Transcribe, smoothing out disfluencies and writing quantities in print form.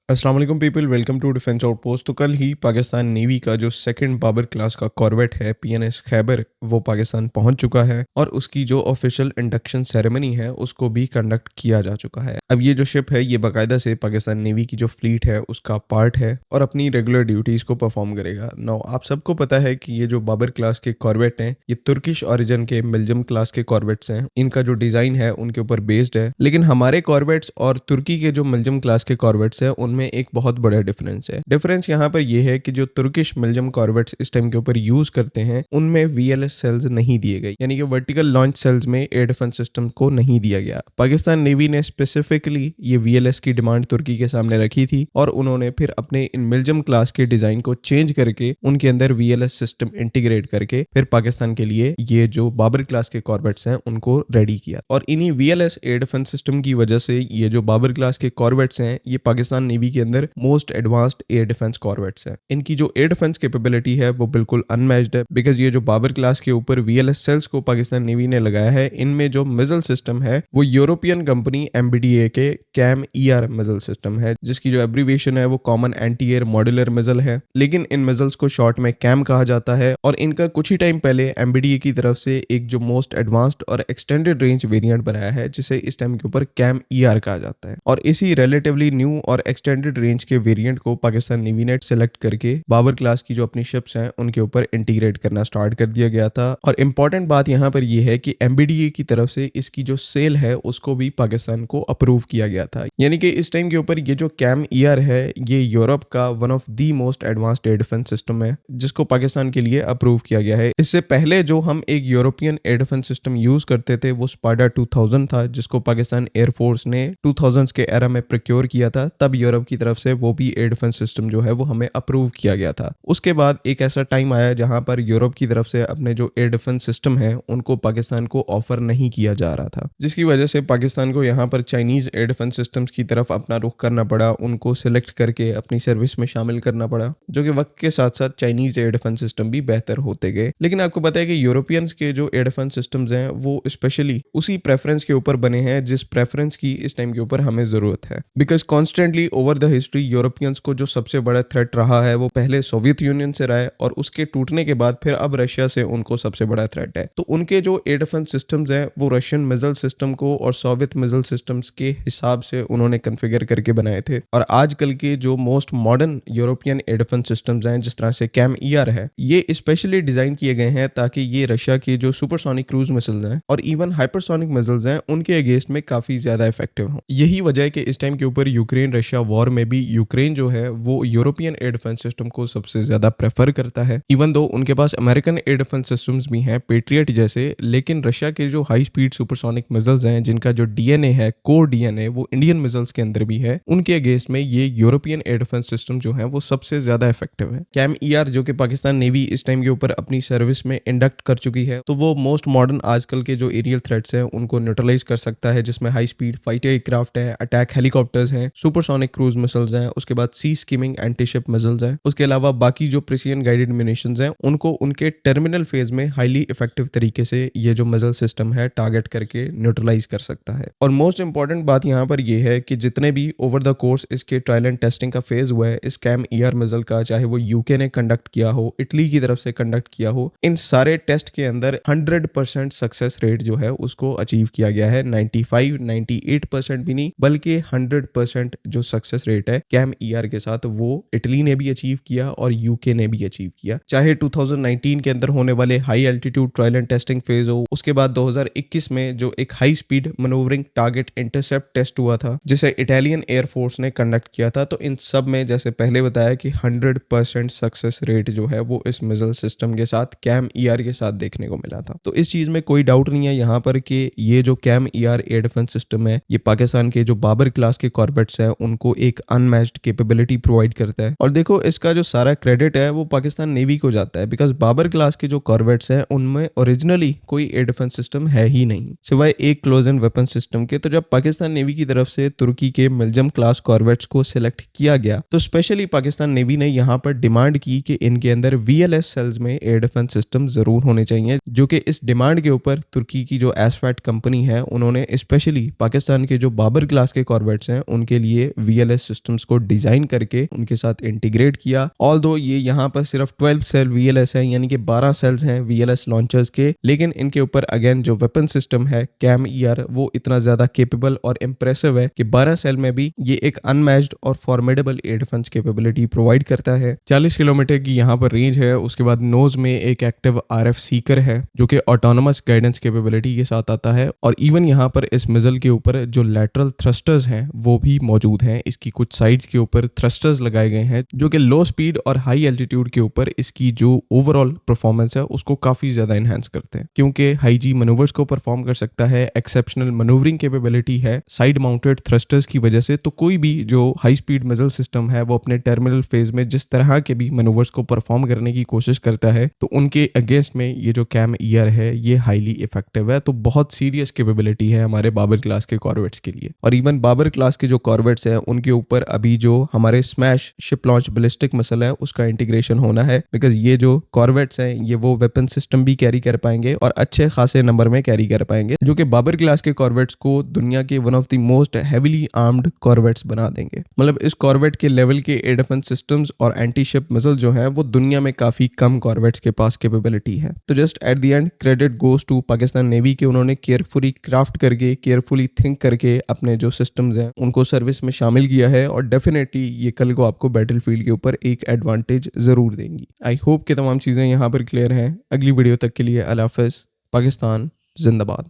अस्सलाम वालेकुम people, welcome to defence outpost. तो कल ही पाकिस्तान नेवी का जो सेकंड बाबर क्लास का कॉर्वेट है पीएनएस खैबर, वो पाकिस्तान पहुंच चुका है और उसकी जो ऑफिशियल इंडक्शन सेरेमनी है उसको भी कंडक्ट किया जा चुका है। अब ये जो शिप है ये बाकायदा से पाकिस्तान नेवी की जो फ्लीट है उसका पार्ट है और अपनी रेगुलर ड्यूटीज को परफॉर्म करेगा। नाउ आप सबको पता है कि ये जो बाबर क्लास के कॉर्वेट हैं ये तुर्किश ओरिजिन के मिल्जम क्लास के कॉर्वेट्स हैं। इनका जो डिजाइन है उनके ऊपर बेस्ड है, लेकिन हमारे कॉर्वेट्स और तुर्की के जो मिल्जम क्लास के कॉर्वेट्स हैं उनमें एक बहुत बड़ा डिफरेंस है। डिफरेंस यहाँ पर यह है कि जो तुर्किश मिल्जम कॉर्वेट्स इस टाइम के ऊपर यूज करते हैं उनमें वीएलएस सेल्स नहीं दिए गए, यानी कि वर्टिकल लॉन्च सेल्स में एयर डिफेंस सिस्टम को नहीं दिया गया। पाकिस्तान नेवी ने स्पेसिफिकली ये वीएलएस की डिमांड तुर्की के सामने रखी थी और उन्होंने फिर अपने इन मिल्जम क्लास के डिजाइन को चेंज करके उनके अंदर वीएलएस सिस्टम इंटीग्रेट करके फिर पाकिस्तान के लिए ये जो बाबर क्लास के कॉर्वेट्स हैं उनको रेडी किया। और इन्हीं वीएलएस एयर डिफेंस सिस्टम की वजह से ये जो बाबर क्लास के कॉर्वेट्स हैं ये पाकिस्तान नेवी के अंदर most advanced air defence corvettes हैं। इनकी जो एयर डिफेंस कैपेबिलिटी है वो बिल्कुल अनमैच्ड है, बिकॉज ये जो बाबर क्लास के ऊपर वीएलएस सेल्स को पाकिस्तान नेवी ने लगाया है, इनमें जो मिसाइल सिस्टम है वो यूरोपियन कंपनी एमबीडीए के कैम ईआर मिसाइल सिस्टम है, जिसकी जो एब्रीविएशन है वो common anti air modular missile है। लेकिन इन मिसाइल्स को शॉर्ट में कैम कहा जाता है और इनका कुछ ही टाइम पहले एमबीडीए की तरफ से एक जो मोस्ट एडवांस्ड और एक्सटेंडेड रेंज वेरिएंट बनाया है जिसे इस टाइम के ऊपर कैम ईआर कहा जाता है। और इसी रिलेटिवली न्यू और एक्सटेंडेड रेंज के वेरिएंट को पाकिस्तान नेवी ने सेलेक्ट करके बाबर क्लास की जो अपनी शिप्स हैं उनके ऊपर इंटीग्रेट करना स्टार्ट कर दिया गया था। और इंपॉर्टेंट बात यहाँ पर यह है कि एमबीडीए की तरफ से इसकी जो सेल है उसको भी पाकिस्तान को अप्रूव किया गया था, यानी कि इस टाइम के ऊपर ये जो कैम ईआर है ये यूरोप का one of the most advanced air defence system है जिसको पाकिस्तान के लिए अप्रूव किया गया है। इससे पहले जो हम एक European air defence system use करते थे वो स्पाडा 2000 था, जिसको पाकिस्तान एयरफोर्स ने 2000s के एरा में प्रोक्योर किया था। तब यूरोप की तरफ से वो भी एयर डिफेंस सिस्टम जो है वो हमें अप्रूव किया गया था। उसके बाद एक ऐसा टाइम आया जहां पर यूरोप की तरफ से अपने जो एयर डिफेंस सिस्टम है उनको पाकिस्तान को ऑफर नहीं किया जा रहा था, जिसकी वजह से पाकिस्तान को यहाँ पर चाइनीज एयर डिफेंस सिस्टम्स की तरफ अपना रुख करना पड़ा, उनको सिलेक्ट करके अपनी सर्विस में शामिल करना पड़ा, जो कि वक्त के साथ साथ चाइनीज एयर डिफेंस सिस्टम भी बेहतर होते गए। लेकिन आपको पता है कि यूरोपियंस के जो एयर डिफेंस सिस्टम्स हैं वो स्पेशली उसी प्रेफरेंस के ऊपर बने हैं जिस प्रेफरेंस की इस टाइम के ऊपर हमें जरूरत है, because constantly over the history Europeans को जो सबसे बड़ा थ्रेट रहा है वो पहले सोवियत यूनियन से रहा है और उसके टूटने के बाद फिर अब रशिया से उनको सबसे बड़ा थ्रेट है। तो उनके जो एयर डिफेंस सिस्टम्स हैं वो रशियन मिसाइल सिस्टम को और सोवियत मिसाइल सिस्टम्स के हिसाब से उन्होंने कन्फिगर करके बनाए थे। और आजकल के जो most modern European air defence systems हैं जिस तरह से कैम ईआर है ये स्पेशली डिजाइन किए गए हैं ताकि ये रशिया के जो सुपरसोनिक क्रूज मिसाइल्स हैं और इवन हाइपरसोनिक मिसाइल्स हैं उनके अगेंस्ट में काफी ज्यादा इफेक्टिव हो। यही वजह है कि इस टाइम के ऊपर यूक्रेन रशिया वॉर में भी यूक्रेन जो है वो यूरोपियन एयर डिफेंस सिस्टम को सबसे ज्यादा प्रेफर करता है, इवन दो उनके पास अमेरिकन एयर डिफेंस सिस्टम्स भी हैं पेट्रियट जैसे। लेकिन रशिया के जो हाई स्पीड सुपरसोनिक मिसाइल्स हैं जिनका जो डीएनए है, कोर डीएनए, वो इंडियन मिसाइल्स के अंदर भी है, उनके अगेंस्ट में ये यूरोपियन एयर डिफेंस सिस्टम जो है वो सबसे ज्यादा इफेक्टिव है। कैम ईआर जो कि पाकिस्तान नेवी इस टाइम के ऊपर अपनी सर्विस में इंडक्ट कर चुकी है, तो वो मोस्ट मॉडर्न आजकल के जो एरियल थ्रेट्स हैं उनको न्यूट्रलाइज कर सकता है, जिसमें हाई स्पीड फाइटर एयरक्राफ्ट है, अटैक हेलीकॉप्टर्स हैं, सुपरसोनिक क्रूज मिसाइल्स हैं, उसके बाद सी स्कीमिंग एंटी शिप मिसाइल्स हैं। उसके अलावा बाकी जो प्रिसिजन गाइडेड म्यूनिशंस हैं उनको उनके टर्मिनल फेज में हाईली इफेक्टिव तरीके से ये जो मिसाइल सिस्टम है टारगेट करके न्यूट्रलाइज कर सकता है। और मोस्ट इंपॉर्टेंट बात यहाँ पर यह है कि जितने भी ओवर द कोर्स इसके ट्रायल एंड टेस्टिंग का फेज हुआ है इस कैम ईआर मिसाइल का, चाहे वो यूके ने कंडक्ट किया हो, इटली की तरफ से कंडक्ट किया हो, इन सारे टेस्ट के अंदर 100% सक्सेस रेट जो है उसको अचीव किया गया है। 95-98% भी नहीं बल्कि 100% जो सक्सेस रेट है कैम ईआर के साथ वो इटली ने भी अचीव किया और यूके ने भी अचीव किया। चाहे 2019 के अंदर होने वाले high altitude trial and testing phase हो, उसके बाद 2021 में जो एक high speed manoeuvring target intercept test हुआ था जिसे इटालियन एयरफोर्स ने कंडक्ट किया था, तो इन सब में जैसे पहले बताया कि 100% सक्सेस रेट जो है वो इस मिसाइल सिस्टम के साथ कैम ईआर के साथ देखने को मिला था। तो इस चीज में कोई डाउट नहीं है यहाँ पर कि ये जो CAMM ER air defence system है ये पाकिस्तान के जो बाबर क्लास के कॉर्वेट्स है उनको एक अनमैच्ड कैपेबिलिटी प्रोवाइड करता है। और देखो इसका जो सारा क्रेडिट है वो पाकिस्तान नेवी को जाता है, बिकॉज बाबर क्लास के जो कॉर्वेट्स हैं उनमें ओरिजिनली कोई एयर डिफेंस सिस्टम है ही नहीं सिवाय एक क्लोज एंड वेपन सिस्टम के। तो जब पाकिस्तान नेवी की तरफ से तुर्की के मिल्जम क्लास कॉर्वेट्स को सिलेक्ट किया गया तो स्पेशली पाकिस्तान नेवी ने यहाँ पर डिमांड की कि इनके अंदर वीएलएस सेल्स में एयर डिफेंस सिस्टम जरूर होने चाहिए, जो कि इस डिमांड के ऊपर तुर्की की जो एसफैट कंपनी है उन्होंने स्पेशली पाकिस्तान के जो बाबर क्लास के कॉर्वेट्स हैं उनके लिए वीएलएस वीएलएस सिस्टम्स को डिजाइन करके उनके साथ इंटीग्रेट किया। ऑल्दो ये यहाँ पर सिर्फ 12 सेल वीएलएस है, यानी कि 12 सेल्स हैं वीएलएस लॉन्चर्स के, लेकिन इनके ऊपर अगेन जो वेपन सिस्टम है कैम ईआर वो इतना ज्यादा केपेबल और इंप्रेसिव है कि 12 सेल में भी ये एक अनमैच्ड और formidable air defence capability provide करता है। 40 किलोमीटर की यहाँ पर रेंज है। उसके बाद नोज में एक एक्टिव आरएफ सीकर है जो कि ऑटोनोमस गाइडेंस कैपेबिलिटी के साथ आता है, और इवन यहाँ पर इस मिसाइल के ऊपर जो लैटरल थ्रस्टर्स हैं वो भी मौजूद हैं। इसकी कुछ साइड्स के ऊपर थ्रस्टर्स लगाए गए हैं जो कि लो स्पीड और हाई एल्टीट्यूड के ऊपर इसकी जो ओवरऑल परफॉर्मेंस है उसको काफी ज्यादा इनहेंस करते हैं, क्योंकि हाई जी मनूवर्स को परफॉर्म कर सकता है, एक्सेप्शनल मनूवरिंग कैपेबिलिटी है साइड माउंटेड थ्रस्टर्स की वजह से। तो कोई भी जो हाई स्पीड मिसाइल सिस्टम है वो अपने टर्मिनल फेज में जिस तरह के भी मनूवर्स को परफॉर्म करने की कोशिश करता है तो उनके अगेंस्ट में ये जो कैम ईआर है ये हाईली इफेक्टिव है। तो बहुत सीरियस कैपेबिलिटी है हमारे बाबर क्लास के कॉर्वेट्स के लिए। और इवन बाबर क्लास के जो कॉर्वेट्स हैं उनके ऊपर अभी जो हमारे smash ship launch ballistic missile है उसका इंटीग्रेशन होना है, बिकॉज ये जो कॉर्वेट्स हैं ये वो वेपन सिस्टम भी कैरी कर पाएंगे और अच्छे खासे नंबर में कैरी कर पाएंगे, जो कि बाबर क्लास के कॉर्वेट्स को दुनिया के one of the most heavily armed corvettes बना देंगे। मतलब इस कॉर्वेट के लेवल के एयर डिफेंस सिस्टम्स और एंटी शिप मिसाइल जो हैं वो दुनिया में काफी कम कॉर्वेट्स के पास कैपेबिलिटी है। तो just at the end credit goes to Pakistan navy के, उन्होंने केयरफुली क्राफ्ट करके केयरफुली थिंक करके अपने जो सिस्टम्स हैं उनको सर्विस में शामिल किया है, और डेफिनेटली ये कल को आपको बैटलफील्ड के ऊपर एक एडवांटेज जरूर देंगी। आई होप कि तमाम चीजें यहाँ पर क्लियर हैं। अगली वीडियो तक के लिए अल्लाह हाफिज़। पाकिस्तान जिंदाबाद।